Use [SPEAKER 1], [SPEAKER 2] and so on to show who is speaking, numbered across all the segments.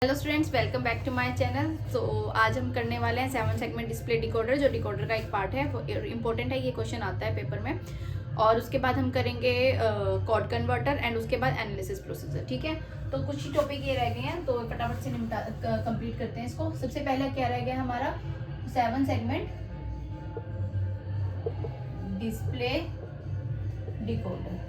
[SPEAKER 1] Hello students, welcome back to my channel. तो आज हम करने वाले हैं 7 सेगमेंट डिस्प्ले डिकोडर, जो डिकोडर का एक पार्ट है। वो इम्पोर्टेंट है, ये क्वेश्चन आता है पेपर में। और उसके बाद हम करेंगे कोड कन्वर्टर एंड उसके बाद एनालिसिस प्रोसीजर। ठीक है, तो कुछ ही टॉपिक ये रह गए हैं, तो फटाफट से कंप्लीट करते हैं इसको। सबसे पहले क्या रह गया हमारा 7 सेगमेंट डिस्प्ले डिकोडर।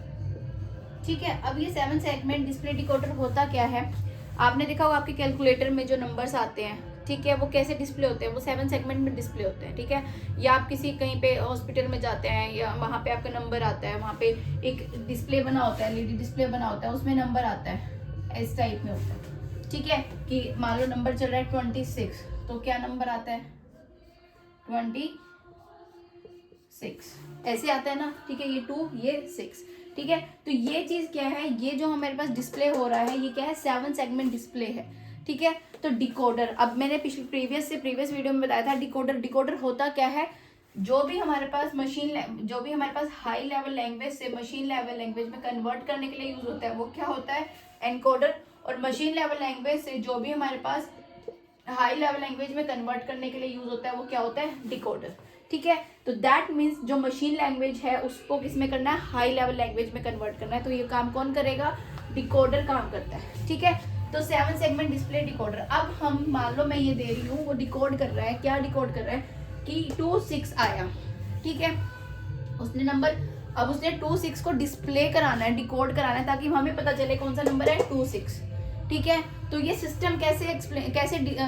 [SPEAKER 1] ठीक है, अब ये 7 सेगमेंट डिस्प्ले डिकोडर होता क्या है? आपने देखा होगा आपके कैलकुलेटर में जो नंबर्स आते हैं, ठीक है, वो कैसे डिस्प्ले होते हैं? वो 7 सेगमेंट में डिस्प्ले होते हैं। ठीक है, या आप किसी कहीं पे हॉस्पिटल में जाते हैं या वहाँ पे आपका नंबर आता है, वहाँ पे एक डिस्प्ले बना होता है, एलईडी डिस्प्ले बना होता है, उसमें नंबर आता है, इस टाइप में होता है। ठीक है, कि मान लो नंबर चल रहा है 26, तो क्या नंबर आता है? 26 ऐसे आता है ना। ठीक है, ये 2 ये 6। ठीक है, तो ये चीज क्या है? ये जो हमारे पास डिस्प्ले हो रहा है, ये क्या है? 7 सेगमेंट डिस्प्ले है। ठीक है, तो डिकोडर, अब मैंने प्रीवियस वीडियो में बताया था डिकोडर होता क्या है? जो भी हमारे पास हाई लेवल लैंग्वेज से मशीन लेवल लैंग्वेज में कन्वर्ट करने के लिए यूज होता है, वो क्या होता है? एनकोडर। और मशीन लेवल लैंग्वेज से जो भी हमारे पास हाई लेवल लैंग्वेज में कन्वर्ट करने के लिए यूज होता है, वो क्या होता है? डिकोडर। ठीक है, तो दैट मीन्स जो मशीन लैंग्वेज है उसको किसमें करना है? हाई लेवल लैंग्वेज में कन्वर्ट करना है। तो ये काम कौन करेगा? डिकोडर काम करता है। ठीक है, तो 7 सेगमेंट डिस्प्ले डिकोडर। अब हम मान लो मैं ये दे रही हूँ, वो डिकोड कर रहा है। क्या डिकोड कर रहा है? कि 26 आया। ठीक है, उसने नंबर, अब उसने 26 को डिस्प्ले कराना है, डिकोड कराना है, ताकि हमें पता चले कौन सा नंबर है? 26। ठीक है, तो ये सिस्टम कैसे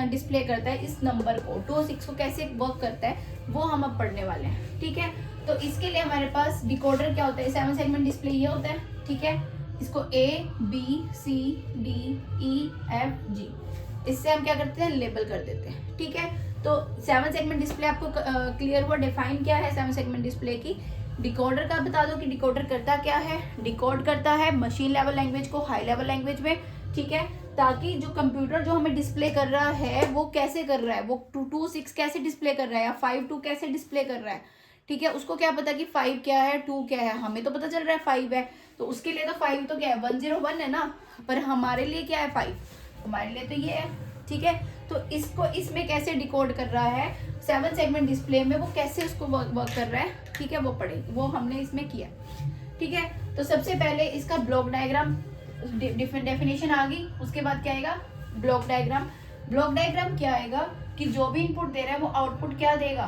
[SPEAKER 1] डिस्प्ले करता है इस नंबर को, 26 को कैसे वर्क करता है, वो हम अब पढ़ने वाले हैं। ठीक है, तो इसके लिए हमारे पास डिकोडर क्या होता है? 7 सेगमेंट डिस्प्ले ये होता है। ठीक है, इसको ABCDEFG, इससे हम क्या करते हैं? लेबल कर देते हैं। ठीक है, तो 7 सेगमेंट डिस्प्ले आपको क्लियर हुआ? डिफाइन क्या है 7 सेगमेंट डिस्प्ले की? डिकोडर का बता दो कि डिकोडर करता क्या है। डिकोड करता है मशीन लेवल लैंग्वेज को हाई लेवल लैंग्वेज में। ठीक है, ताकि जो कंप्यूटर जो हमें डिस्प्ले कर रहा है वो कैसे कर रहा है, वो 26 कैसे डिस्प्ले कर रहा है या 52 कैसे डिस्प्ले कर रहा है। ठीक है, उसको क्या पता कि 5 क्या है 2 क्या है? हमें तो पता चल रहा है 5 है, तो उसके लिए तो 5 तो क्या है? 101 है ना। पर हमारे लिए क्या है? 5 हमारे लिए तो ये है। ठीक है, तो इसको इसमें कैसे डिकोड कर रहा है 7 सेगमेंट डिस्प्ले में, वो कैसे उसको वर्क कर रहा है, ठीक है, वो पढ़ेंगे, वो हमने इसमें किया। ठीक है, तो सबसे पहले इसका ब्लॉक डायग्राम डेफिनेशन आ गई। उसके बाद क्या आएगा? Block diagram. ब्लॉक डायग्राम क्या आएगा? कि जो भी इनपुट दे रहा है वो आउटपुट क्या देगा?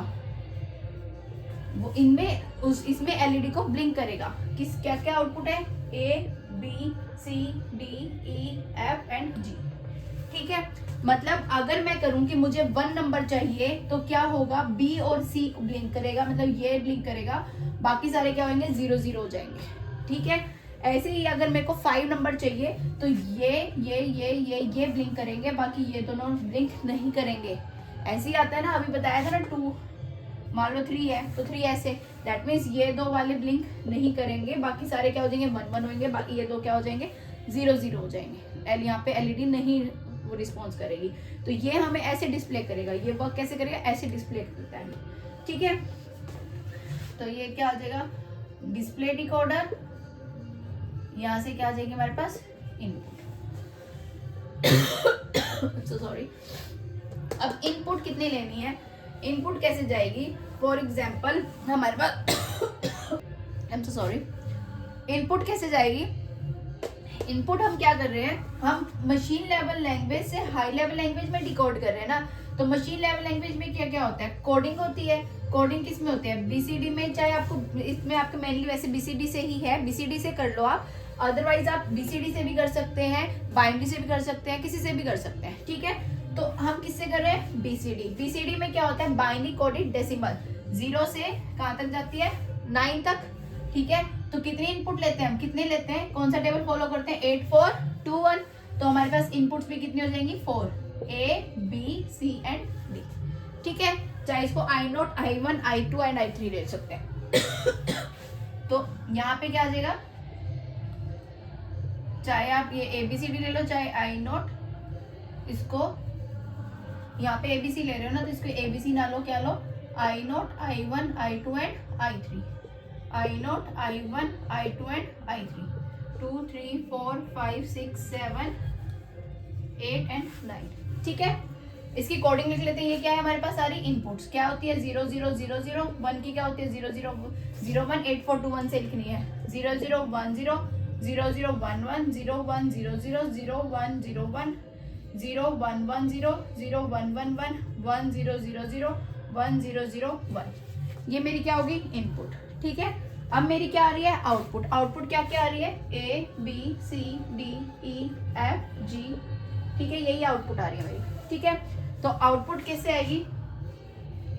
[SPEAKER 1] वो इसमें एलईडी को ब्लिंक करेगा। किस क्या क्या आउटपुट है? ABCDEF and G। ठीक है, मतलब अगर मैं करूं कि मुझे 1 नंबर चाहिए, तो क्या होगा? B और C ब्लिंक करेगा, मतलब ये ब्लिंक करेगा, बाकी सारे क्या होंगे? 0 0 हो जाएंगे। ठीक है, ऐसे ही अगर मेरे को 5 नंबर चाहिए, तो ये ब्लिंक करेंगे, बाकी ये दोनों ब्लिंक नहीं करेंगे। ऐसे ही आता है ना, अभी बताया था ना 2, मान लो 3 है तो 3 ऐसे, दैट मीन्स ये दो वाले ब्लिंक नहीं करेंगे, बाकी सारे क्या हो जाएंगे? 1 1 होंगे, बाकी ये दो क्या हो जाएंगे? 0 0 हो जाएंगे। यहाँ पे एलईडी नहीं वो रिस्पॉन्स करेगी, तो ये हमें ऐसे डिस्प्ले करेगा। ये वर्क कैसे करेगा? ऐसे डिस्प्ले करता है। ठीक है, तो ये क्या आ जाएगा? Display decoder. यहाँ से क्या आ जाएगी हमारे पास? इनपुट। So sorry. अब इनपुट कितनी लेनी है? इनपुट कैसे जाएगी? फॉर एग्जाम्पल हमारे पास I am so sorry, input कैसे जाएगी? इनपुट हम क्या कर रहे हैं? हम मशीन लेवल लैंग्वेज से हाई लेवल लैंग्वेज में डिकोड कर रहे हैं ना। तो मशीन लेवल लैंग्वेज में क्या क्या होता है? कोडिंग होती है। कोडिंग किस में होती है? बीसीडी में। चाहे आपको इसमें आपके मेनली वैसे बीसीडी से ही है, बीसीडी से कर लो आप, अदरवाइज आप बीसीडी से भी कर सकते हैं, बाइनरी से भी कर सकते हैं, किसी से भी कर सकते हैं। ठीक है, तो हम किससे कर रहे हैं? बीसीडी। बीसीडी में क्या होता है? बाइनरी कोडेड डेसिमल, 0 से कहाँ तक जाती है? 9 तक। ठीक है, तो कितने इनपुट लेते हैं हम? कितने लेते हैं? कौन सा टेबल फॉलो करते हैं? 8 4 2 1। तो हमारे पास इनपुट्स भी कितनी हो जाएंगी? 4, A B C and D। ठीक है, चाहे इसको I0 I1 I2 and I3 ले सकते हैं। तो यहाँ पे क्या आ जाएगा? चाहे आप ये ABCD ले लो, चाहे I0, इसको यहाँ पे ABC ले रहे हो ना, तो इसको ABC ना लो, क्या लो? I0 I1 I2 and I3। I0 I1 I2 and I3। 2 3 4 5 6 7 8 and 9। ठीक है, इसकी कोडिंग लिख लेते हैं। ये क्या है हमारे पास सारी इनपुट्स क्या होती है 0 0 0 0, 1 की क्या होती है 0 0 0 1, 8 4 2 1 से लिखनी है 0 0 1 0 0 0 1 1 0 1 0 0 0 1 0 1 0 1 1 0 0 1 1 1 1 0 0 0 1 0 0 1। ये मेरी क्या होगी इनपुट। ठीक है, अब मेरी क्या आ रही है आउटपुट। आउटपुट क्या क्या आ रही है A B C D E F G। ठीक है, यही आउटपुट आ रही है मेरी। ठीक है, तो आउटपुट कैसे आएगी,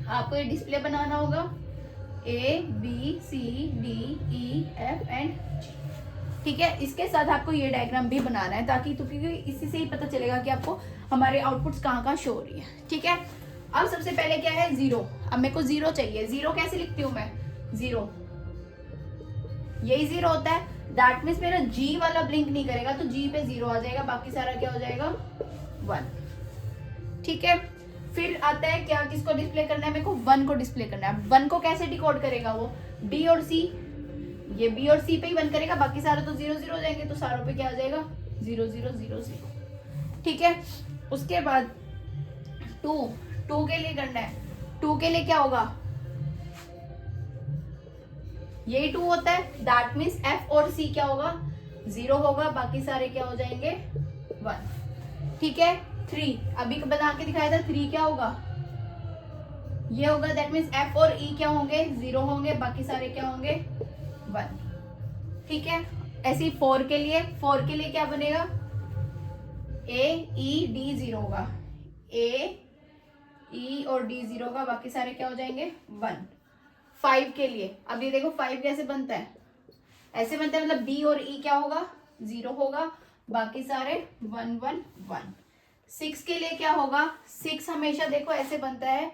[SPEAKER 1] आपको ये डिस्प्ले बनाना होगा A B C D E F and G। ठीक है, इसके साथ आपको ये डायग्राम भी बनाना है ताकि क्योंकि इसी से ही पता चलेगा कि आपको हमारे आउटपुट्स कहाँ कहाँ शो हो रही है। ठीक है, अब सबसे पहले क्या है 0। अब मेरे को 0 चाहिए। 0 कैसे लिखती हूँ मैं 0, यही 0 होता है। दैट मीन्स मेरा G वाला ब्लिंक नहीं करेगा तो G पे 0 आ जाएगा, बाकी सारा क्या हो जाएगा 1। ठीक है, फिर आता है क्या, किसको डिस्प्ले करना है मेरे को 1 को डिस्प्ले करना है। 1 को कैसे डिकोड करेगा वो B और C, ये B और C पे ही 1 करेगा, बाकी सारे तो 0 0 हो जाएंगे, तो सारों पे क्या आ जाएगा 0 0 0 0। ठीक है, उसके बाद 2 के लिए करना है। 2 के लिए क्या होगा, यही 2 होता है। दैट मीन्स F और C क्या होगा 0 होगा, बाकी सारे क्या हो जाएंगे 1। ठीक है, 3 अभी बना के दिखाया था, 3 क्या होगा ये होगा। दैट मीन्स F और E क्या होंगे 0 होंगे, बाकी सारे क्या होंगे 1। ठीक है, ऐसे ही 4 के लिए क्या बनेगा A E D 0 होगा, A E और D 0 होगा, बाकी सारे क्या हो जाएंगे 1। 5 के लिए अब ये देखो 5 कैसे बनता है, ऐसे बनता है, मतलब B और E क्या होगा 0 होगा, बाकी सारे 1 1 1। 6 के लिए क्या होगा, 6 हमेशा देखो ऐसे बनता है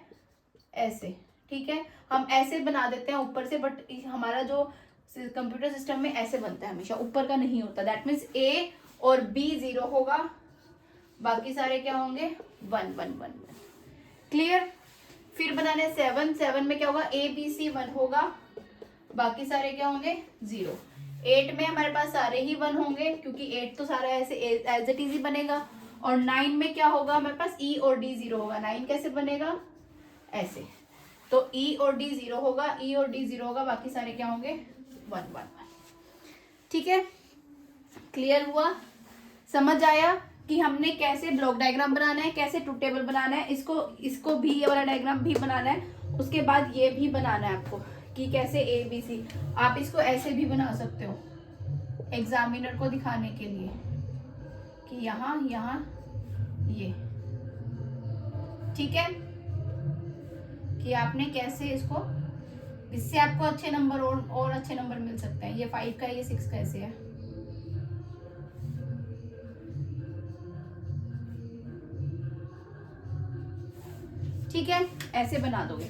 [SPEAKER 1] ऐसे। ठीक है, हम ऐसे बना देते हैं ऊपर से, बट हमारा जो कंप्यूटर सिस्टम में ऐसे बनता है, हमेशा ऊपर का नहीं होता। दैट मीन्स A और B 0 होगा, बाकी सारे क्या होंगे 1 1 1 1। क्लियर। फिर बनाने 7 में क्या होगा A B C 1 होगा, बाकी सारे क्या होंगे 0। 8 में हमारे पास सारे ही 1 होंगे क्योंकि 8 तो सारा ऐसे एज इट इज ही बनेगा। और 9 में क्या होगा हमारे पास E और D 0 होगा। 9 कैसे बनेगा ऐसे, तो E और D 0 होगा, E और D 0 होगा, बाकी सारे क्या होंगे 1 1 1। ठीक है, क्लियर हुआ, समझ आया कि हमने कैसे ब्लॉक डायग्राम बनाना है, कैसे ट्रूथ टेबल बनाना है, इसको भी ये वाला डायग्राम भी बनाना है। उसके बाद ये भी बनाना है आपको कि कैसे ABC। आप इसको ऐसे भी बना सकते हो एग्जामिनर को दिखाने के लिए कि यहाँ ये। ठीक है, कि आपने कैसे इसको, इससे आपको अच्छे नंबर और अच्छे नंबर मिल सकते हैं। ये 5 का, ये 6 का ऐसे है। ठीक है, ऐसे बना दोगे।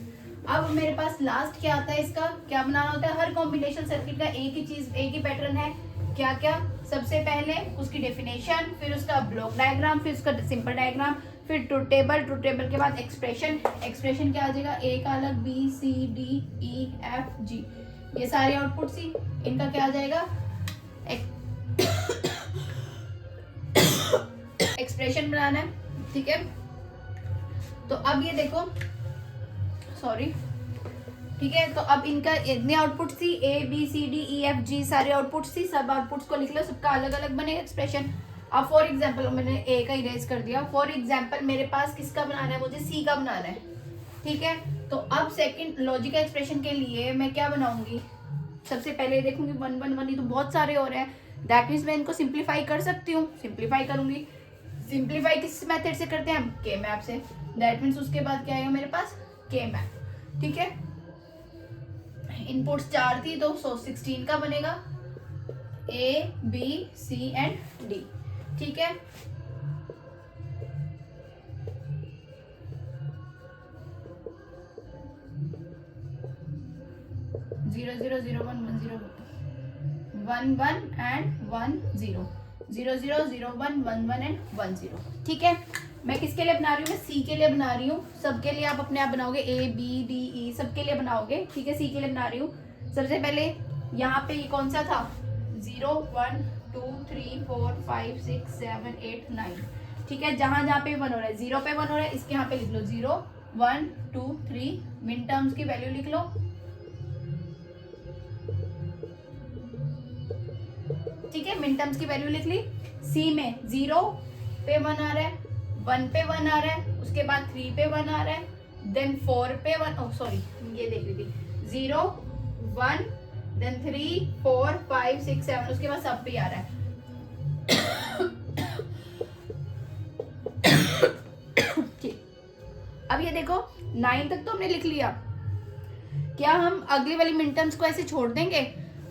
[SPEAKER 1] अब मेरे पास लास्ट क्या आता है, इसका क्या बनाना होता है। हर कॉम्बिनेशन सर्किट का एक ही चीज, एक ही पैटर्न है। क्या क्या, सबसे पहले उसकी डेफिनेशन, फिर उसका ब्लॉक डायग्राम, फिर उसका सिंपल डायग्राम, फिर ट्रूथ टेबल के बाद एक्सप्रेशन क्या आ जाएगा, A का अलग, B C D E F G, ये सारे आउटपुट ही इनका क्या आ जाएगा एक्सप्रेशन बनाना है। ठीक है, तो अब ये देखो, सॉरी, ठीक है, तो अब इनका इतने आउटपुट थी A B C D E F G, सारे आउटपुट्स थी, सब आउटपुट्स को लिख लो, सबका अलग अलग बनेगा एक्सप्रेशन। अब फॉर एग्जांपल मैंने A का इरेज कर दिया। फॉर एग्जांपल मेरे पास किसका बनाना है, मुझे C का बनाना है। ठीक है, तो अब सेकंड लॉजिकल एक्सप्रेशन के लिए मैं क्या बनाऊंगी, सबसे पहले देखूंगी 1 1 1, ये तो बहुत सारे हो रहे हैं। दैट मीन्स मैं इनको सिंप्लीफाई कर सकती हूँ, सिंप्लीफाई करूंगी। सिंप्लीफाई किस मेथड से करते हैं हम, के मैप से। दैट मीन्स उसके बाद क्या आएगा मेरे पास के मैप। ठीक है, इनपुट्स 4 थी तो 16 का बनेगा A B C and D। ठीक है, zero zero zero 1 1 0 1 1 and 1 0 0 0 0 1 1 1 and 1 0। ठीक है, मैं किसके लिए बना रही हूँ, मैं C के लिए बना रही हूँ। सबके लिए आप अपने आप बनाओगे, A B D E सबके लिए बनाओगे। ठीक है, C के लिए बना रही हूँ। सबसे पहले यहाँ पे ये कौन सा था, 0 1 2 3 4 5 6 7 8 9। ठीक है, जहां जहां पे 1 हो रहा है, 0 पे 1 हो रहा है, इसके यहाँ पे लिख लो 0 1 2 3, मिन टर्म्स की वैल्यू लिख लो। ठीक है, मिन टर्म्स की वैल्यू लिख ली। सी में 0 पे 1 आ रहा है, 1 पे 1 आ रहा है, उसके बाद 3 पे 1 आ रहा है, देन 4 पे 1, ओ सॉरी ये देख रही थी, 0 1 देन 3 4 5 6 7, उसके बाद सब पे आ रहा है। ठीक, अब ये देखो 9 तक तो हमने लिख लिया। क्या हम अगली वाली मिन टर्म्स को ऐसे छोड़ देंगे?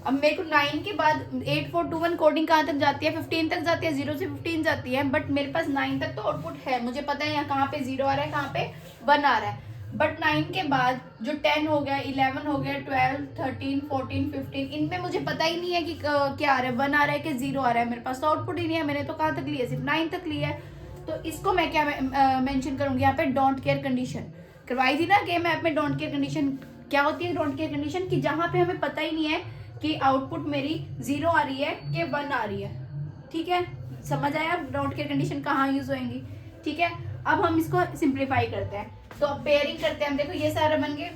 [SPEAKER 1] अब मेरे को 9 के बाद 8421 कोडिंग कहाँ तक जाती है? 15 तक जाती है, 0 से 15 जाती है, बट मेरे पास 9 तक तो आउटपुट है, मुझे पता है यहाँ कहाँ पे 0 आ रहा है, कहाँ पे 1 आ रहा है। बट 9 के बाद जो 10 हो गया, 11 हो गया, 12 13 14 15, इनमें मुझे पता ही नहीं है कि क्या आ रहा है, 1 आ रहा है कि 0 आ रहा है। मेरे पास तो आउटपुट ही नहीं है, मैंने तो कहाँ तक लिया, सिर्फ 9 तक लिया है। तो इसको मैं क्या मेंशन करूंगी यहाँ पे? डोंट केयर कंडीशन करवाई थी ना गेम ऐप में। डोंट केयर कंडीशन क्या होती है? डोंट केयर कंडीशन कि जहाँ पे हमें पता ही नहीं है कि आउटपुट मेरी 0 आ रही है कि 1 आ रही है। ठीक है, समझ आया डोंट केयर कंडीशन कहाँ यूज होएंगी? ठीक है, अब हम इसको सिंप्लीफाई करते हैं, तो अब पेयरिंग करते हैं हम। देखो ये सारे बन गए।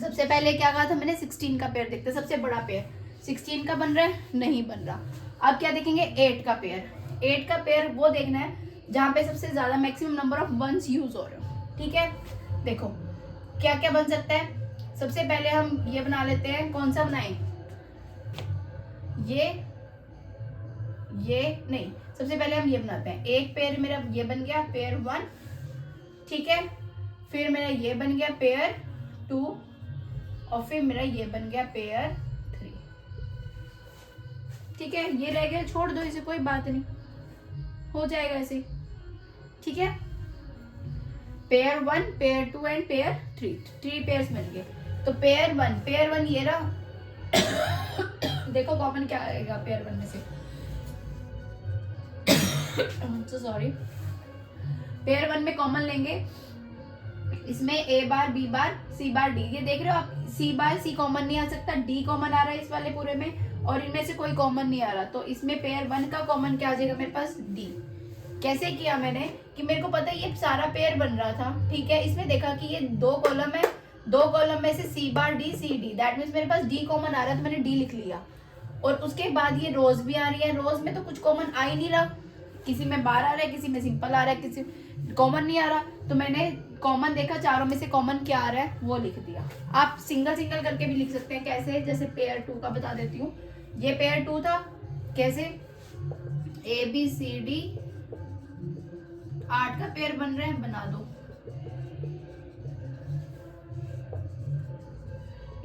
[SPEAKER 1] सबसे पहले क्या कहा था मैंने? 16 का पेयर देखते हैं, सबसे बड़ा पेयर 16 का बन रहा है, नहीं बन रहा। अब क्या देखेंगे? 8 का पेयर। 8 का पेयर वो देखना है जहाँ पे सबसे ज्यादा maximum number of ones use हो रहे हो। ठीक है, देखो क्या क्या बन सकता है। सबसे पहले हम ये बना लेते हैं, कौन सा बनाएं? ये नहीं, सबसे पहले हम ये बनाते हैं। एक पेयर मेरा ये बन गया पेयर 1, ठीक है, फिर मेरा ये बन गया पेयर 2, और फिर मेरा ये बन गया पेयर 3। ठीक है, ये रह गया, छोड़ दो इसे, कोई बात नहीं, हो जाएगा ऐसे। ठीक है, pair 1 pair 2 and pair 3 pairs मिल गए। तो पेयर 1 ये रहा। देखो कॉमन क्या आएगा पेयर 1 में से? सॉरी, पेयर 1 में कॉमन लेंगे, इसमें ए बार B bar C bar D. ये देख रहे हो आप, सी बार सी कॉमन नहीं आ सकता, डी कॉमन आ रहा है इस वाले पूरे में, और इनमें से कोई कॉमन नहीं आ रहा। तो इसमें पेयर 1 का कॉमन क्या आ जाएगा मेरे पास? डी। कैसे किया मैंने कि मेरे को पता है ये सारा पेयर बन रहा था। ठीक है, इसमें देखा कि ये 2 कॉलम है, 2 कॉलम में से C bar D C D, that means मेरे पास डी कॉमन आ रहा है, तो मैंने डी लिख लिया। और उसके बाद ये रोज भी आ रही है, रोज में तो कुछ कॉमन आ ही नहीं रहा, किसी में बार आ रहा है, किसी में सिंपल आ रहा है, किसी कॉमन नहीं आ रहा। तो मैंने कॉमन देखा, चारों में से कॉमन क्या आ रहा है वो लिख दिया। आप सिंगल सिंगल करके भी लिख सकते हैं। कैसे? जैसे पेयर 2 का बता देती हूँ। ये पेयर 2 था, कैसे? ए बी सी डी 8 का पेयर बन रहा है, बना दो।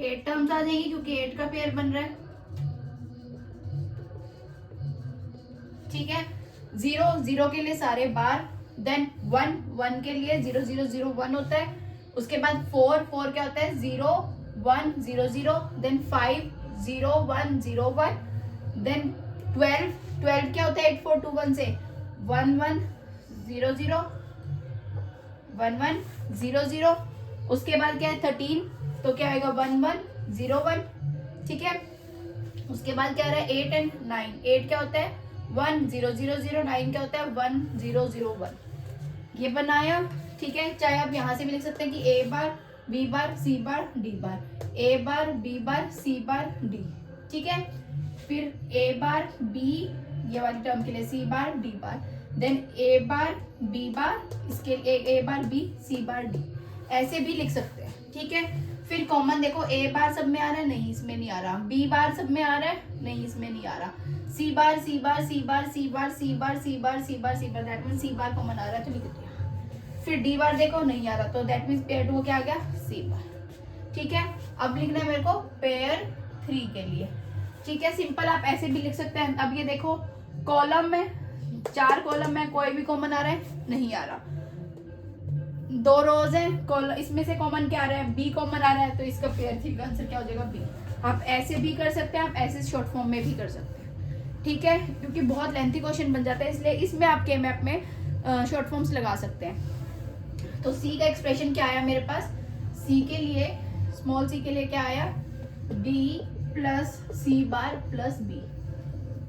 [SPEAKER 1] 8 टर्म्स आ जाएगी क्योंकि 8 का पेयर बन रहा है। ठीक है, 0 के लिए सारे बार, देन 1 के लिए 0 0 0 1 होता है। उसके बाद 4 क्या होता है? 0 1 0 0, देन 5 0 1 0 1, देन 12 क्या होता है? 8 4 2 1 से 1 1 0 0 1 1 0 0। उसके बाद क्या है? 13, तो क्या आएगा? 1 1 0 1। ठीक है, उसके बाद क्या आ रहा है? 8 एंड 9। 8 क्या होता है? 1 0 0 0, 9 क्या होता है? 1 0 0 1। ये बनाया। ठीक है, चाहे आप यहाँ से भी लिख सकते हैं कि ए बार B bar C bar D बार, ए बार B bar C bar D. ठीक है, फिर ए बार बी ये वाली टर्म के लिए सी बार डी बार, देन ए बार बी बार, इसके ए बार बी सी बार डी, ऐसे भी लिख सकते हैं। ठीक है, फिर कॉमन देखो, ए बार सब में आ रहा है, नहीं इसमें नहीं आ रहा। बी बार सब में आ रहा है, नहीं इसमें नहीं आ रहा। C bar C bar C bar C bar C bar C bar C bar C bar, that mean C bar common आ रहा है तो लिख दिया। फिर डी बार देखो नहीं आ रहा, तो दैट मीन्स पेयर 2 क्या आ गया? सी बार। ठीक है, अब लिखना है मेरे को पेयर 3 के लिए। ठीक है, सिंपल आप ऐसे भी लिख सकते हैं। अब ये देखो कॉलम में 4 कॉलम में कोई भी कॉमन आ रहा है? नहीं आ रहा। 2 रोज है, इसमें से कॉमन क्या आ रहा है? बी कॉमन आ रहा है, तो इसका पेयर 3 का आंसर क्या हो जाएगा? बी। आप ऐसे भी कर सकते हैं, आप ऐसे शॉर्ट फॉर्म में भी कर सकते हैं। ठीक है, क्योंकि बहुत लेंथी क्वेश्चन बन जाता है, इसलिए इसमें आप के मैप में शॉर्ट फॉर्म्स लगा सकते हैं। तो सी का एक्सप्रेशन क्या आया मेरे पास? सी के लिए, स्मॉल सी के लिए क्या आया? डी प्लस सी बार प्लस बी।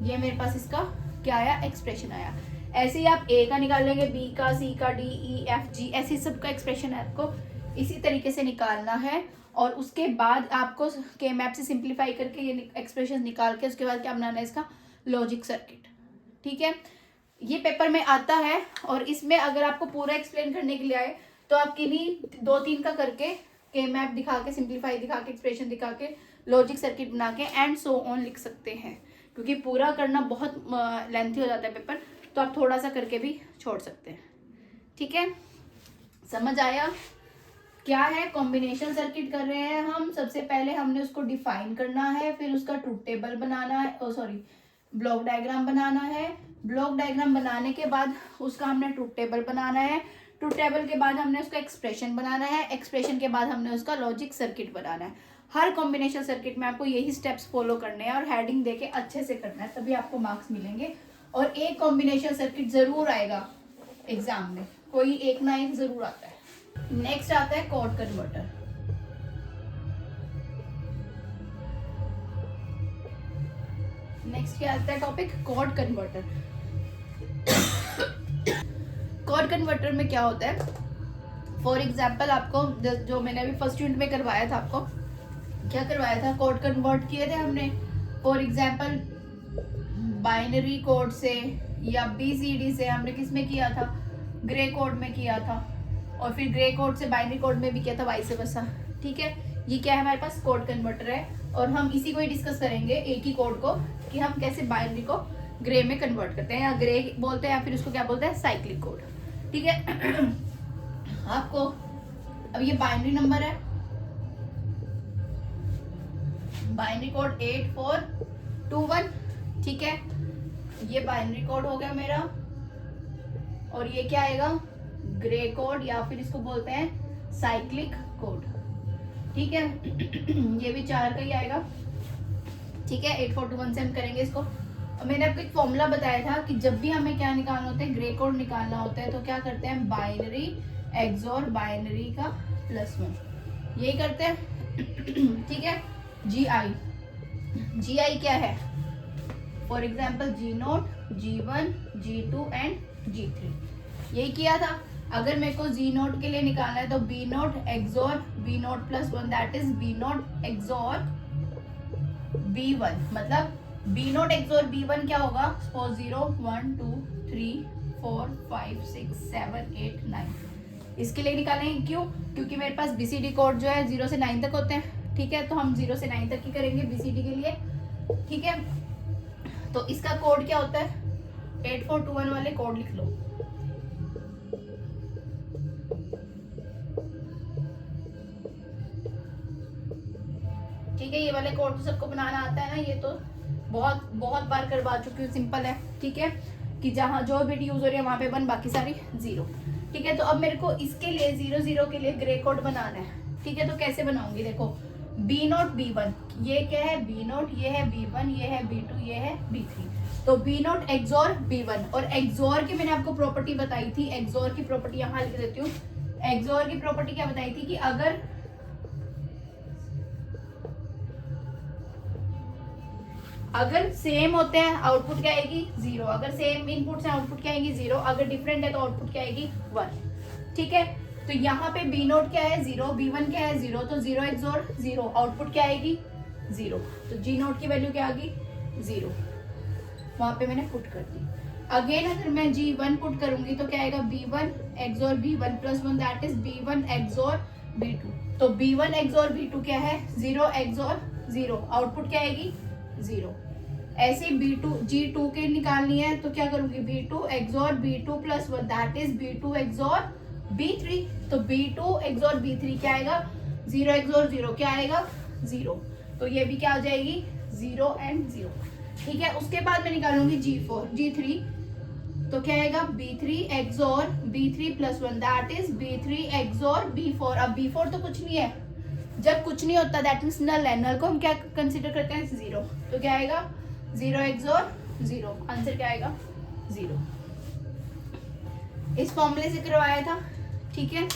[SPEAKER 1] ये मेरे पास इसका क्या आया? एक्सप्रेशन आया। ऐसे ही आप ए का निकालेंगे, बी का, सी का, डी, ई, एफ, जी, ऐसे सब का एक्सप्रेशन आपको इसी तरीके से निकालना है। और उसके बाद आपको के मैप से सिंप्लीफाई करके ये एक्सप्रेशन निकाल के उसके बाद क्या बनाना है, इसका लॉजिक सर्किट। ठीक है, ये पेपर में आता है। और इसमें अगर आपको पूरा एक्सप्लेन करने के लिए आए तो आप किन्हीं 2-3 का करके के मैप दिखा के, सिंप्लीफाई दिखा के, एक्सप्रेशन दिखा के, लॉजिक सर्किट बना के एंड सो ऑन लिख सकते हैं। क्योंकि पूरा करना बहुत लेंथी हो जाता है पेपर, तो आप थोड़ा सा करके भी छोड़ सकते हैं। ठीक है, समझ आया? क्या है, कॉम्बिनेशन सर्किट कर रहे हैं हम। सबसे पहले हमने उसको डिफाइन करना है, फिर उसका ट्रूथ टेबल बनाना है, ब्लॉक डायग्राम बनाना है। ब्लॉक डायग्राम बनाने के बाद उसका हमने ट्रूथ टेबल बनाना है। ट्रूथ टेबल के बाद हमने उसका एक्सप्रेशन बनाना है। एक्सप्रेशन के बाद हमने उसका लॉजिक सर्किट बनाना है। हर कॉम्बिनेशन सर्किट में आपको यही स्टेप्स फॉलो करने हैं और हेडिंग देके अच्छे से करना है, तभी आपको मार्क्स मिलेंगे। और एक कॉम्बिनेशन सर्किट जरूर आएगा एग्जाम में, कोई एक ना एक जरूर आता है। नेक्स्ट आता है कोड कन्वर्टर। नेक्स्ट क्या आता है topic, code converter. Code converter में क्या होता है, फॉर एग्जाम्पल आपको जो मैंने अभी फर्स्ट यूनिट में करवाया था, आपको क्या करवाया था, कोड कन्वर्ट किए थे हमने। फॉर एग्जाम्पल बाइनरी कोड से या BCD से हमने किस में किया था, ग्रे कोड में किया था। और फिर ग्रे कोड से बाइनरी कोड में भी किया था, वाइस वर्सा। ठीक है, ये क्या है, हमारे पास कोड कन्वर्टर है। और हम इसी को ही डिस्कस करेंगे, एक ही कोड को, कि हम कैसे बाइनरी को ग्रे में कन्वर्ट करते हैं, या ग्रे बोलते हैं या फिर उसको क्या बोलते हैं, साइक्लिक कोड। ठीक है, आपको अब ये बाइनरी नंबर है, बाइनरी कोड 8421। ठीक है, ये बाइनरी कोड हो गया मेरा। और ये क्या आएगा, ग्रे कोड, या फिर इसको बोलते हैं साइक्लिक कोड। ठीक है, ये भी 4 का ही आएगा। ठीक है, 8421 से हम करेंगे इसको। और मैंने आपको एक फॉर्मूला बताया था कि जब भी हमें क्या निकालना होता है, ग्रे कोड निकालना होता है, तो क्या करते हैं, बाइनरी एक्सोर बाइनरी का +1, यही करते हैं। ठीक है, GI क्या है, for example G0, G1, G2 and G3, यही किया था। अगर मेरे को G0 के लिए निकालना है तो B0 एक्सोर B0 +1, that is B0 एक्सोर B1। मतलब B0 एक्सोर B1 क्या होगा, सपोज 0 1 2 3 4 5 6 7 8 9। इसके लिए निकालेंगे, क्यों, क्योंकि मेरे पास BCD कोड जो है 0 से 9 तक होते हैं। ठीक है, तो हम 0 से 9 तक ही करेंगे BCD के लिए। ठीक है, तो इसका कोड क्या होता है, 8421 वाले कोड लिख लो। ठीक है, ये वाले कोड तो सबको बनाना आता है ना, ये तो बहुत बार करवा चुकी हूँ, सिंपल है। ठीक है, कि जहाँ जो बिट यूज हो रही है वहां पे 1, बाकी सारी 0। ठीक है, तो अब मेरे को इसके लिए 0 के लिए ग्रे कोड बनाना है। ठीक है, तो कैसे बनाऊंगी, देखो B0 B1, ये क्या है B0, ये है B1, ये है B2, ये है B3। तो B0 एक्सोर B1। और एक्सोर की मैंने आपको प्रॉपर्टी बताई थी, एक्सोर की प्रॉपर्टी यहाँ लिख देती हूँ। एक्सोर की प्रॉपर्टी क्या बताई थी, कि अगर सेम होते हैं आउटपुट क्या आएगी, 0। अगर सेम इनपुट से आउटपुट क्या आएगी, 0। अगर डिफरेंट है तो आउटपुट क्या आएगी, 1। ठीक है, तो यहाँ पे B0 क्या है, 0, B1 क्या है, 0, तो 0 एक्सोर 0, आउटपुट क्या आएगी, 0। तो G0 की वैल्यू क्या आ गई, 0, वहां पे मैंने पुट कर दी। अगेन अगर मैं G1 पुट करूंगी तो क्या आएगा, B1 एक्सोर B1 +1, that is B1 एक्सोर B2। तो B1 एक्सोर B2 क्या है, 0 एक्सोर 0, आउटपुट क्या आएगी, 0। ऐसे B2 G2 के निकालनी है तो क्या करूंगी, B2 एक्सोर B2 +1, that is B2 एक्सोर B3। तो B2 एक्सोर B3 क्या आएगा, 0 एक्सोर 0 क्या आएगा, 0। तो ये भी क्या आ जाएगी, 0 एंड 0। ठीक है, उसके बाद मैं निकालूंगी G3, तो क्या आएगा, B3 एक्सोर B3 +1, that is B3 एक्सोर B4। अब B4 तो कुछ नहीं है, जब कुछ नहीं होता दैट मीन्स नल है, नल को हम क्या कंसीडर करते हैं, 0। तो क्या आएगा, 0 एक्सोर 0, आंसर क्या आएगा, 0। इस फॉर्मूले से करवाया था। ठीक है,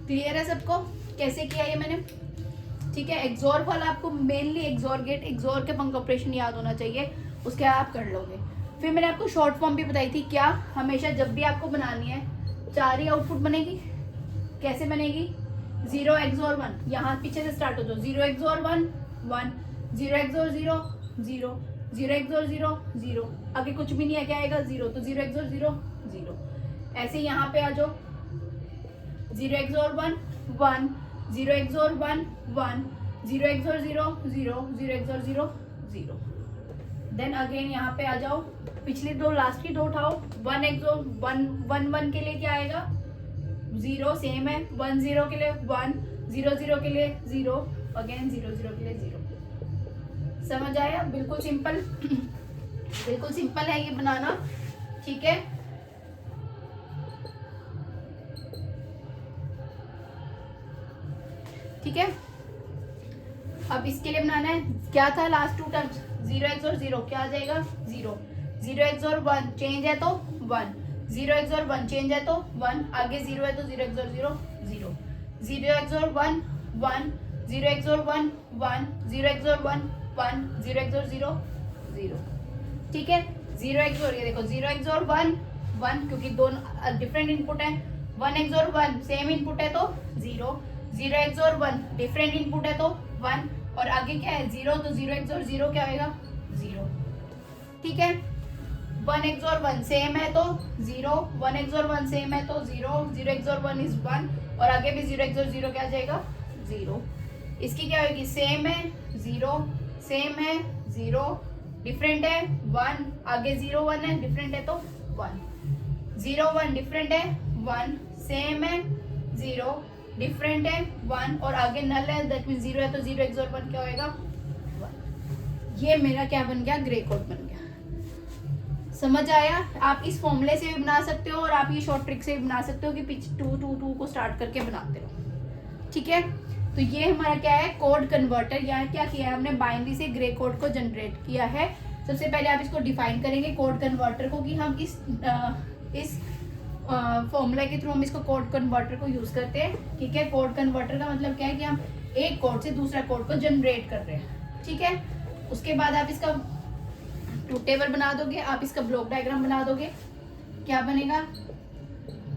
[SPEAKER 1] क्लियर है सबको, कैसे किया ये मैंने। ठीक है, एक्सोर वाला आपको मेनली एक्सोर गेट, एक्सोर के पंक ऑपरेशन याद होना चाहिए, उसके आप कर लोगे। फिर मैंने आपको शॉर्ट फॉर्म भी बताई थी, क्या हमेशा जब भी आपको बनानी है 4 ही आउटपुट बनेगी। कैसे बनेगी? 0 XOR 1, यहाँ पीछे से स्टार्ट हो जाओ, 0 XOR 1 1, 0 XOR 0 0, 0 XOR 0 0, आगे कुछ भी नहीं है, क्या आएगा? 0, तो 0 XOR 0 0। ऐसे यहाँ पे आ जाओ, 0 XOR 1 1, 0 XOR 1 1, 0 XOR 0 0, 0 XOR 0 0। Then again यहाँ पे आ जाओ, पिछली दो लास्ट की दो उठाओ, 1 XOR 1 1 1 के लिए क्या आएगा? 0 सेम है, 1 0 के लिए 1, 0 0 के लिए 0, अगेन 0 0 के लिए 0। समझ आया? बिल्कुल सिंपल बिल्कुल सिंपल है ये बनाना, ठीक है। ठीक है, अब इसके लिए बनाना है, क्या था लास्ट टू टर्म्स? 0 XOR 0 क्या आ जाएगा? 0, 0 XOR 1 चेंज है तो 1, 0 XOR 1 चेंज है तो 1, आगे 0 है तो 0 XOR 0 0, 0 XOR 1 1, 0 XOR 1 1, 0 XOR 1 1, 0 XOR 0 0। ठीक है, 0 XOR, ये देखो 0 XOR 1 1, क्योंकि दोनों डिफरेंट इनपुट है, 1 XOR 1 सेम इनपुट है तो 0, 0 XOR 1 डिफरेंट इनपुट है तो 1, और आगे क्या है? 0, तो 0 XOR 0 क्या आएगा? 0। ठीक है, 1 XOR 1 सेम है तो 0, 1 XOR 1 सेम है तो 0, 0 XOR 1 इज 1, और आगे भी 0 XOR 0 क्या आ जाएगा? 0। इसकी क्या होगी? सेम है 0, सेम है 0, डिफरेंट है 1, आगे 0 1 है, डिफरेंट है तो 1, 0 1 डिफरेंट है 1, सेम है 0, डिफरेंट है 1, और आगे नल है, दैट मीन 0 है तो 0 XOR 1 क्या होएगा? 1। ये मेरा क्या बन गया? ग्रे कोड बन गया। समझ आया? आप इस फॉर्मूले से भी बना सकते हो, और आप ये शॉर्ट ट्रिक से भी बना सकते हो कि पिच 2 2 2 को स्टार्ट करके बनाते रहो। ठीक है, तो ये हमारा क्या है? Code converter. यहाँ क्या किया है हमने? बाइनरी से ग्रे कोड को जनरेट किया है। सबसे पहले आप इसको डिफाइन करेंगे कोड कन्वर्टर को, कि हम इस फॉर्मूला के थ्रू हम इसको कोड कन्वर्टर को यूज करते हैं। ठीक है, कोड कन्वर्टर का मतलब क्या है? कि हम एक कोड से दूसरा कोड को जनरेट कर रहे हैं। ठीक है, उसके बाद आप इसका ट्रूथ टेबल बना दोगे, आप इसका ब्लॉक डायग्राम बना दोगे। क्या बनेगा?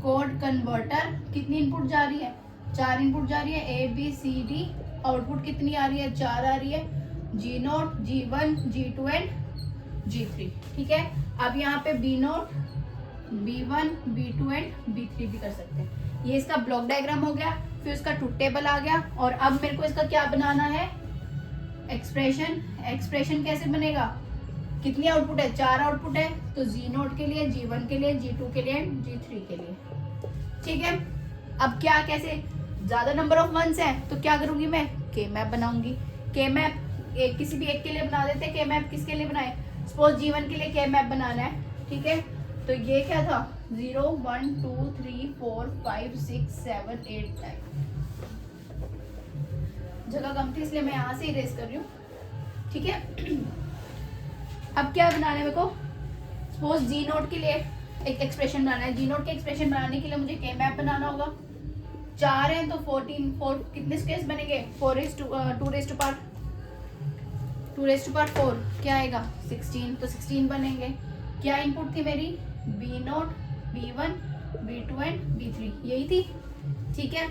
[SPEAKER 1] कोड कन्वर्टर, कितनी इनपुट जा रही है? 4 इनपुट जा रही है, ABCD। आउटपुट कितनी आ रही है? 4 आ रही है, G0, G1, G2 and G3। ठीक है, अब यहाँ पे B0, B1, B2 and B3 भी कर सकते हैं। ये इसका ब्लॉक डायग्राम हो गया, फिर इसका ट्रूथ टेबल आ गया, और अब मेरे को इसका क्या बनाना है? एक्सप्रेशन। एक्सप्रेशन कैसे बनेगा? कितनी आउटपुट है? 4 आउटपुट है, तो G0 के लिए, G1 के लिए, G2 के लिए, G3 के लिए। ठीक है, अब क्या, कैसे? ज्यादा नंबर ऑफ वंस है तो क्या करूंगी मैं? के मैप बनाऊंगी। के मैप किसी भी एक के लिए बना देते हैं। के मैप किसके लिए बनाए? सपोज G1 के लिए के मैप बनाना है। ठीक है, तो ये क्या था? 0 1 2 3 4 5 6 7 8 9। जगह कम थी इसलिए मैं यहाँ से इरेज कर रही हूँ। ठीक है, अब क्या बनाना है मेरे को? सपोज G0 के लिए एक एक्सप्रेशन बनाना है। G0 के एक्सप्रेशन बनाने के लिए मुझे के मैप बनाना होगा। 4 है तो 4 कितने स्केस बनेंगे? 2 raised to power 4 क्या आएगा? 16, तो 16 बनेंगे। क्या इनपुट थी मेरी? B0, B1, B2 and B3, यही थी। ठीक है,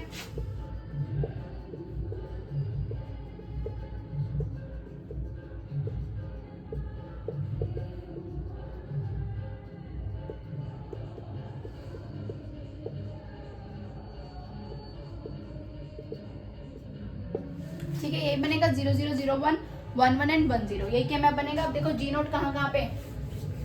[SPEAKER 1] ठीक है, यही बनेगा 0 0 0 1 1 1 एंड 1 0। यही क्या मैप बनेगा? अब देखो G0 कहाँ पे?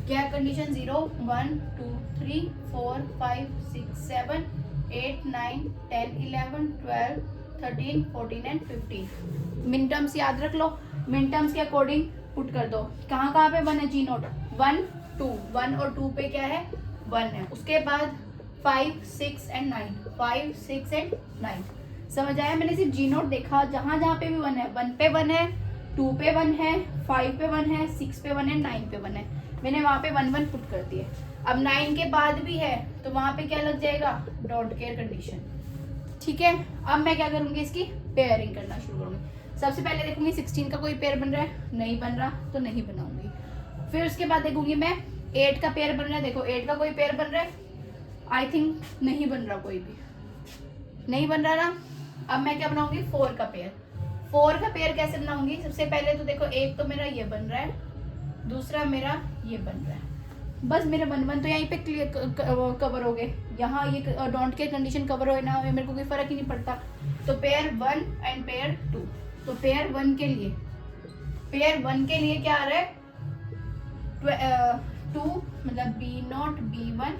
[SPEAKER 1] क्या कंडीशन? 0 1 2 3 4 5 6 7 8 9 10 11 12 13 14 एंड 15। मिन टर्म्स याद रख लो, मिन टर्म्स के अकॉर्डिंग पुट कर दो। कहाँ पे 1 है? G0 1 2, 1 और 2 पे क्या है? 1 है। उसके बाद 5 6 एंड 9, 5 6 एंड 9। समझ आया? मैंने सिर्फ G0 देखा, जहां जहां पे भी 1 है, 1 पे 1 है, 2 पे 1 है, 5 पे 1 है, 6 पे 1 है, 9 पे 1 है। मैंने वहां पे 1 1 पुट कर दिए। अब 9 के बाद भी है तो वहां पे क्या लग जाएगा? Don't care condition. ठीक है, अब मैं क्या करूंगी? इसकी पेयरिंग करना शुरू करूंगी। सबसे पहले देखूंगी 16 का कोई पेयर बन रहा है, नहीं बन रहा तो नहीं बनाऊंगी। फिर उसके बाद देखूंगी मैं 8 का पेयर बन रहा है, देखो 8 का कोई पेयर बन रहा है? आई थिंक नहीं बन रहा, कोई भी नहीं बन रहा ना। अब मैं क्या बनाऊंगी? 4 का पेयर। 4 का पेयर कैसे बनाऊंगी? सबसे पहले तो देखो एक तो मेरा ये बन रहा है, दूसरा मेरा ये बन रहा है, बस मेरे 1 1 तो यहीं पे क्लियर कवर हो गए। यहाँ ये डोंट केयर कंडीशन कवर हो ना हो, मेरे को कोई फर्क ही नहीं पड़ता। तो पेयर 1 एंड पेयर 2। तो पेयर 1 के लिए क्या आ रहा है? 2 मतलब B0 B1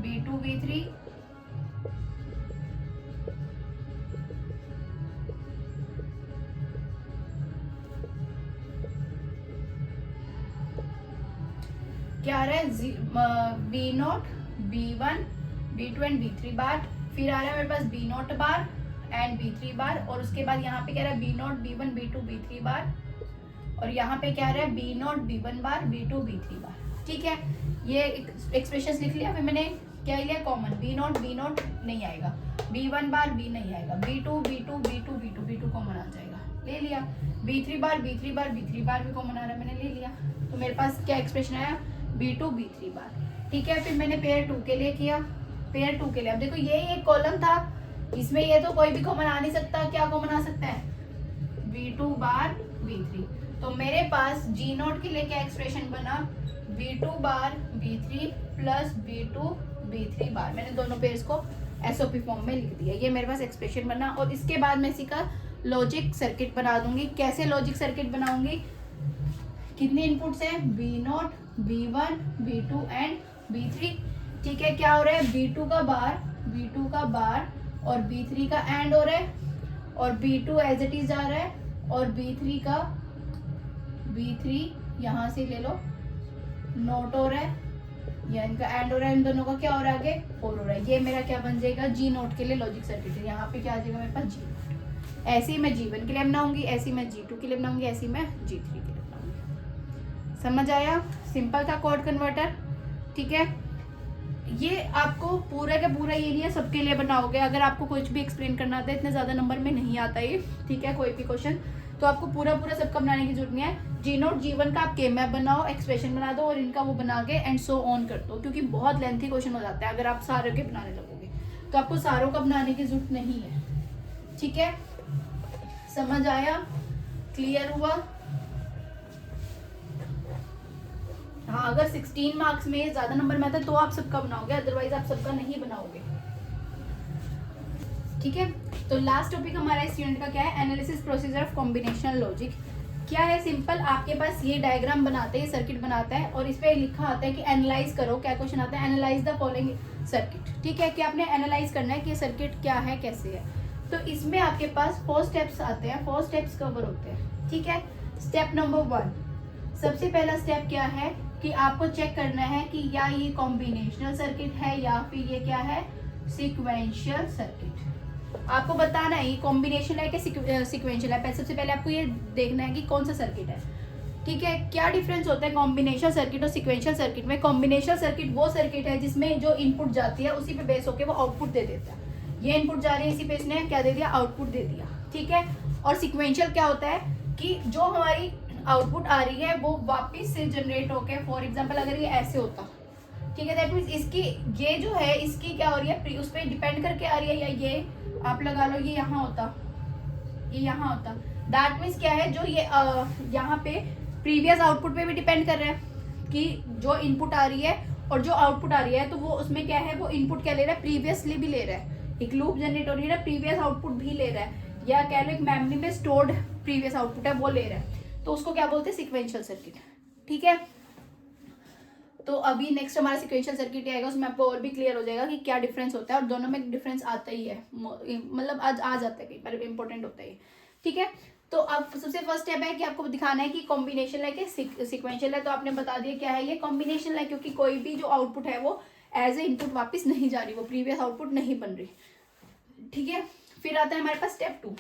[SPEAKER 1] B2 B3 क्या आ रहा है? B0 B1 B2 and B3 बार। फिर आ रहा है मेरे पास B0 बार एंड B3 बार, और उसके बाद यहाँ पे क्या रहा है? B0 B1 B2 B3 बार, और यहाँ पे क्या रहा है? B0 B1 बार B2 B3 बार। ठीक है, ये एक्सप्रेशन लिख लिया। फिर मैंने क्या लिया? कॉमन। B0 B0 नहीं आएगा, B1 बार B नहीं आएगा, B2 B2 B2 B2 B2 common आ जाएगा, ले लिया। B3 बार B3 बार B3 बार भी कॉमन आ रहा है, मैंने ले लिया। तो मेरे पास क्या एक्सप्रेशन आया? B2 B3 बार। ठीक है, फिर मैंने पेयर 2 के लिए किया। पेयर 2 के लिए अब देखो ये एक कॉलम था, इसमें ये तो कोई भी कॉमन आ नहीं सकता। क्या कॉमन आ सकता है? B2 बार B3। तो मेरे पास G0 के लिए क्या एक्सप्रेशन बना? B2 बार B3 प्लस B2 B3 बार। मैंने दोनों पेयर्स को SOP फॉर्म में लिख दिया, ये मेरे पास एक्सप्रेशन बना। और इसके बाद मैं इसी का लॉजिक सर्किट बना दूंगी। कैसे लॉजिक सर्किट बनाऊंगी? कितने इनपुट्स हैं? B0 B1 B2 and B3। ठीक है, क्या हो रहा है? B2 का बार और B3 का एंड हो रहा है, और B2 एज इट इज आ रहा है, और B3 यहाँ से ले लो, नोट हो रहा है, या इनका एंड हो रहा है, इन दोनों का क्या हो रहा है? आगे 4 हो रहा है। ये मेरा क्या बन जाएगा? G0 के लिए लॉजिक सर्किट है। यहाँ पे क्या आ जाएगा मेरे पास? G0। ऐसे ही मैं G1 के लिए बनाऊंगी, ऐसे ही मैं G2 के लिए बनाऊंगी, ऐसे ही मैं G3 के लिए बनाऊंगी। समझ आया? सिंपल था कोड कन्वर्टर। ठीक है, ये आपको पूरा का पूरा ये नहीं है सबके लिए बनाओगे। अगर आपको कुछ भी एक्सप्लेन करना आता है, इतने ज़्यादा नंबर में नहीं आता ये। ठीक है, कोई भी क्वेश्चन तो आपको पूरा सबका बनाने की जरूरत नहीं है। G0 G1 का आप के मैप बनाओ, एक्सप्रेशन बना दो, और इनका वो बना के एंड सो ऑन कर दो, क्योंकि बहुत लेंथी क्वेश्चन हो जाता है अगर आप सारे के बनाने लगोगे। तो आपको सारों का बनाने की जरूरत नहीं है। ठीक है, समझ आया? क्लियर हुआ? हाँ, अगर 16 मार्क्स में ज्यादा नंबर में आता है तो आप सबका बनाओगे, अदरवाइज आप सबका नहीं बनाओगे। ठीक है, तो लास्ट टॉपिक हमारा स्टूडेंट का क्या है? Analysis procedure of combinational logic. क्या है? सिंपल, आपके पास ये डायग्राम बनाते हैं, सर्किट बनाता है, और इस पे लिखा आता है कि एनालाइज करो। क्या क्वेश्चन आता है? Analyse the following circuit. ठीक है, कि आपने एनालाइज करना है कि ये सर्किट क्या है, कैसे है। तो इसमें आपके पास 4 स्टेप्स आते हैं, 4 स्टेप्स कवर होते हैं। ठीक है, स्टेप नंबर 1, सबसे पहला स्टेप क्या है कि आपको चेक करना है कि या ये कॉम्बिनेशनल सर्किट है या फिर ये क्या है? Sequential circuit. आपको बताना है ये कॉम्बिनेशन है कि सीक्वेंशियल है। सबसे पहले आपको ये देखना है कि कौन सा सर्किट है। ठीक है, क्या डिफरेंस होता है कॉम्बिनेशन सर्किट और सीक्वेंशियल सर्किट में? कॉम्बिनेशन सर्किट वो सर्किट है जिसमें जो इनपुट जाती है उसी पे बेस होकर वो आउटपुट दे देता है। ये इनपुट जा रही है, इसी पे इसने क्या दे दिया? आउटपुट दे दिया। ठीक है, और सीक्वेंशियल क्या होता है कि जो हमारी आउटपुट आ रही है वो वापस से जनरेट होकर, फॉर एग्जाम्पल अगर ये ऐसे होता, ठीक है, दैट मीन्स इसकी ये जो है इसकी क्या हो रही है? उस पर डिपेंड करके आ रही है, या ये आप लगा लो ये यहाँ होता, ये यहाँ होता, दैट मीन्स क्या है? जो ये यहाँ पे प्रीवियस आउटपुट पे भी डिपेंड कर रहा है कि जो इनपुट आ रही है और जो आउटपुट आ रही है, तो वो उसमें क्या है? वो इनपुट क्या ले रहा है? प्रीवियसली भी ले रहा है, एक लूप जनरेट हो रही है ना, प्रीवियस आउटपुट भी ले रहा है, या कह लो एक मेमोरी में स्टोर्ड प्रीवियस आउटपुट है वो ले रहा है, तो उसको क्या बोलते हैं? Sequential circuit. ठीक है, तो अभी नेक्स्ट हमारा सीक्वेंशियल सर्किट आएगा, उसमें आपको और भी क्लियर हो जाएगा कि क्या डिफरेंस होता है, और दोनों में डिफरेंस आता ही है, मतलब आज आ जाता है कहीं पर, इंपॉर्टेंट होता है। ठीक है, तो अब सबसे फर्स्ट स्टेप है कि आपको दिखाना है कि कॉम्बिनेशन है कि सीक्वेंशियल है। तो आपने बता दिया क्या है ये? कॉम्बिनेशन है, क्योंकि कोई भी जो आउटपुट है वो एज ए इनपुट वापस नहीं जा रही, वो प्रीवियस आउटपुट नहीं बन रही। ठीक है, फिर आता है हमारे पास स्टेप 2।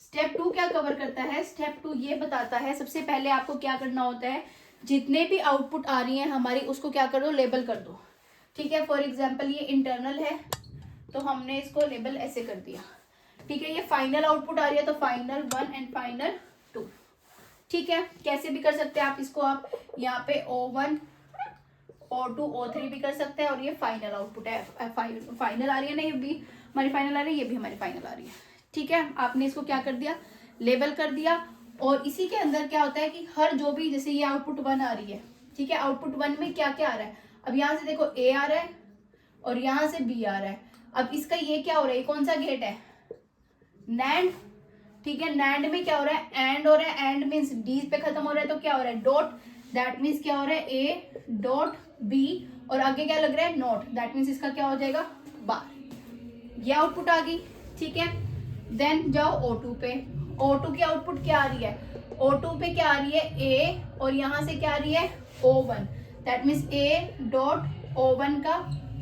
[SPEAKER 1] स्टेप 2 क्या कवर करता है? स्टेप 2 ये बताता है, सबसे पहले आपको क्या करना होता है, जितने भी आउटपुट आ रही हैं हमारी उसको क्या कर दो? लेबल कर दो। ठीक है, फॉर एग्जांपल ये इंटरनल है तो हमने इसको लेबल ऐसे कर दिया। ठीक है, ये फाइनल आउटपुट आ रही है तो फाइनल 1 एंड फाइनल 2। ठीक है, कैसे भी कर सकते हैं आप इसको, आप यहाँ पे O1 O2 O3 भी कर सकते हैं, और ये फाइनल आउटपुट है, फाइनल आ रही है ना, ये भी हमारी फाइनल आ रही है, ये भी हमारी फाइनल आ रही है। ठीक है, आपने इसको क्या कर दिया, लेबल कर दिया। और इसी के अंदर क्या होता है कि हर जो भी, जैसे ये आउटपुट 1 आ रही है, ठीक है, आउटपुट 1 में क्या क्या आ रहा है, अब यहाँ से देखो A आ रहा है और यहाँ से B आ रहा है। अब इसका ये क्या हो रहा है, ये कौन सा गेट है, नैंड। ठीक है, नैंड में क्या हो रहा है, एंड हो रहा है, एंड मीन्स डी पे खत्म हो रहा है, तो क्या हो रहा है, डॉट, दैट मीन्स क्या हो रहा है, ए डॉट बी, और आगे क्या लग रहा है, नॉट, दैट मीन्स इसका क्या हो जाएगा, बार। ये आउटपुट आ गई। ठीक है, देन जाओ O2 पे, O2 की आउटपुट क्या आ रही है, O2 पे क्या आ रही है, ए, और यहाँ से क्या आ रही है, O1, that means A dot O1 का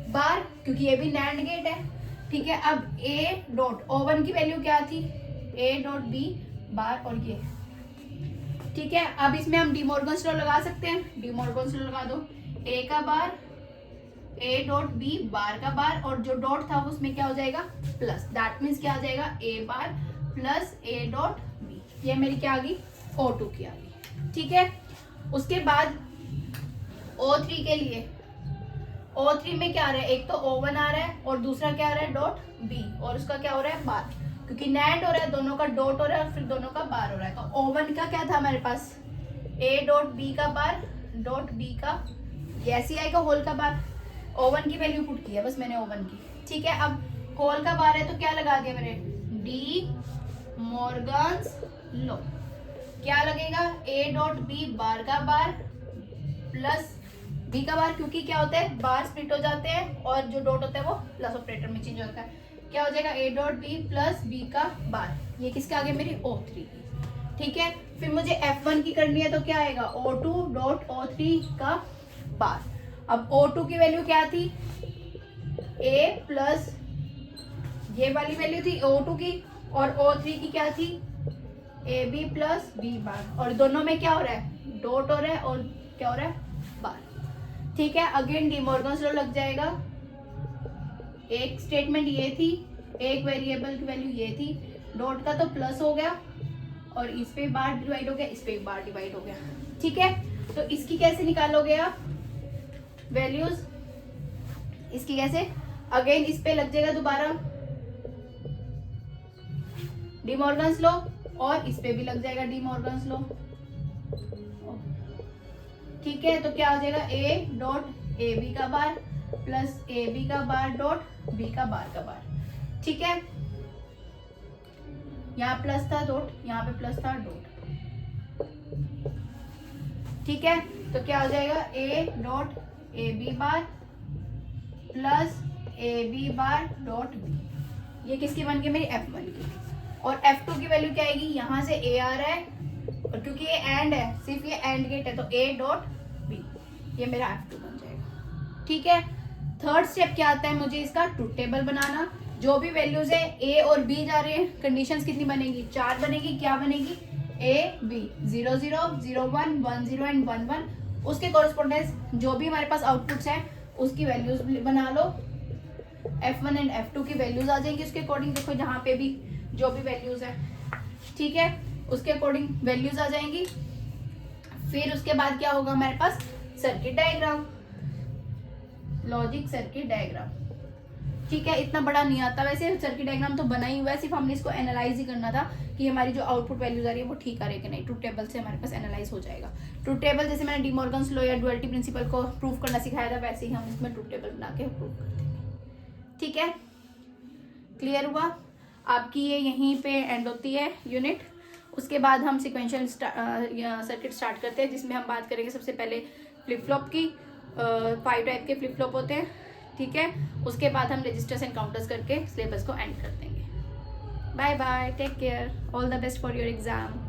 [SPEAKER 1] बार, क्योंकि ये भी नैंड गेट है। ठीक है, अब ए डॉट O1 की वैल्यू क्या थी, ए डॉट बी बार, और ये। ठीक है, अब इसमें हम डिमॉर्गन्स लॉ लगा सकते हैं, डिमॉर्गन्स लॉ लगा दो, ए का बार, ए डॉट बी बार का बार, और जो डॉट था उसमें क्या हो जाएगा, प्लस, दैट मीन्स क्या आ जाएगा, ए बार प्लस ए डॉट बी। ये मेरी क्या आ गई, O2 की आ गई। ठीक है, उसके बाद O3 के लिए, O3 में क्या आ रहा है, एक तो O1 आ रहा है और दूसरा क्या आ रहा है, डॉट बी, और उसका क्या हो रहा है, बार, क्योंकि नैंड हो रहा है, दोनों का डॉट हो रहा है और फिर दोनों का बार हो रहा है। तो O1 का क्या था हमारे पास, ए डॉट बी का बार डॉट बी का, ये ऐसे आएगा होल का बार। O1 की वैल्यू पुट की है बस मैंने, O1 की। ठीक है, अब होल का बार है तो क्या लगा दिया मैंने, डी मॉर्गन्स लॉ, क्या लगेगा, ए डॉट बी बार का बार प्लस बी का बार, क्योंकि क्या होता है, बार स्प्लिट हो जाते हैं और जो डॉट होता है वो प्लस ऑपरेटर में चेंज होता है। क्या हो जाएगा, A dot B plus B का बार, ये किसके आगे, मेरी O3। ठीक है, फिर मुझे F1 की करनी है तो क्या आएगा, O2 डॉट O3 का बार। अब O2 की वैल्यू क्या थी, A प्लस ये वाली वैल्यू थी O2 की, और O3 की क्या थी, A B plus B bar, और दोनों में क्या हो रहा है, डॉट हो रहा है और क्या हो रहा है, बार। ठीक है, अगेन डिमॉर्गन्स लॉ लग जाएगा, एक स्टेटमेंट ये थी, एक वेरिएबल की वैल्यू ये थी, डॉट का तो प्लस हो गया और इस पे बार डिवाइड हो गया, इस पे बार डिवाइड हो गया। ठीक है, तो इसकी कैसे निकालोगे आप वैल्यूज, इसकी कैसे, अगेन इस पे लग जाएगा दोबारा डिमॉर्गन्स लॉ, और इस पे भी लग जाएगा डिमॉर्गन्स लॉ। ठीक है, तो क्या हो जाएगा, ए डॉट ए बी का बार प्लस ए बी का बार डॉट बी का बार का बार। ठीक है, यहाँ प्लस था डॉट, यहाँ पे प्लस था डॉट। ठीक है, तो क्या हो जाएगा, A dot A B bar plus A B bar dot B, ये किसकी बन गई, मेरी F1 की। और F2 की वैल्यू क्या आएगी, यहाँ से A आ रहा है और क्योंकि ये एंड है, सिर्फ ये एंड गेट है, तो A डॉट बी, ये मेरा F2 बन जाएगा। ठीक है, थर्ड स्टेप क्या आता है, मुझे इसका ट्रूथ टेबल बनाना। जो भी वैल्यूज है A और B जा रहे हैं, कंडीशंस कितनी बनेगी, 4 बनेगी। क्या बनेगी, A B 0 0 0 1 1 0 एंड 1 1, उसके कॉरेस्पॉन्डेंस जो भी हमारे पास आउटपुट्स हैं उसकी वैल्यूज बना लो। F1 एंड F2 की वैल्यूज आ जाएंगी उसके अकॉर्डिंग, देखो जहाँ पे भी जो भी वैल्यूज है, ठीक है, उसके अकॉर्डिंग वैल्यूज आ जाएंगी। फिर उसके बाद क्या होगा हमारे पास, circuit diagram, logic circuit diagram. ठीक है, इतना बड़ा नहीं आता वैसे, सर्किट डायग्राम तो बना ही हुआ है, सिर्फ हमने इसको एनालाइज ही करना था कि हमारी जो आउटपुट वैल्यूज आ रही है वो ठीक आ रही है कि नहीं। ट्रूथ टेबल से हमारे पास एनालाइज हो जाएगा। ट्रूथ टेबल जैसे मैंने डिमॉर्गन्स लॉ या डुअलिटी प्रिंसिपल को प्रूव करना सिखाया था, वैसे ही हम इसमें ट्रूथ टेबल बना के प्रूव कर देंगे। ठीक है, क्लियर हुआ। आपकी ये यहीं पे एंड होती है यूनिट। उसके बाद हम सिक्वेंशियल सर्किट स्टार्ट करते हैं, जिसमें हम बात करेंगे सबसे पहले फ्लिप फ्लॉप की। 5 टाइप के फ्लिप फ्लॉप होते हैं। ठीक है, उसके बाद हम रजिस्टर्स एंड काउंटर्स करके सिलेबस को एंड कर देंगे। Bye bye, take care, all the best for your exam.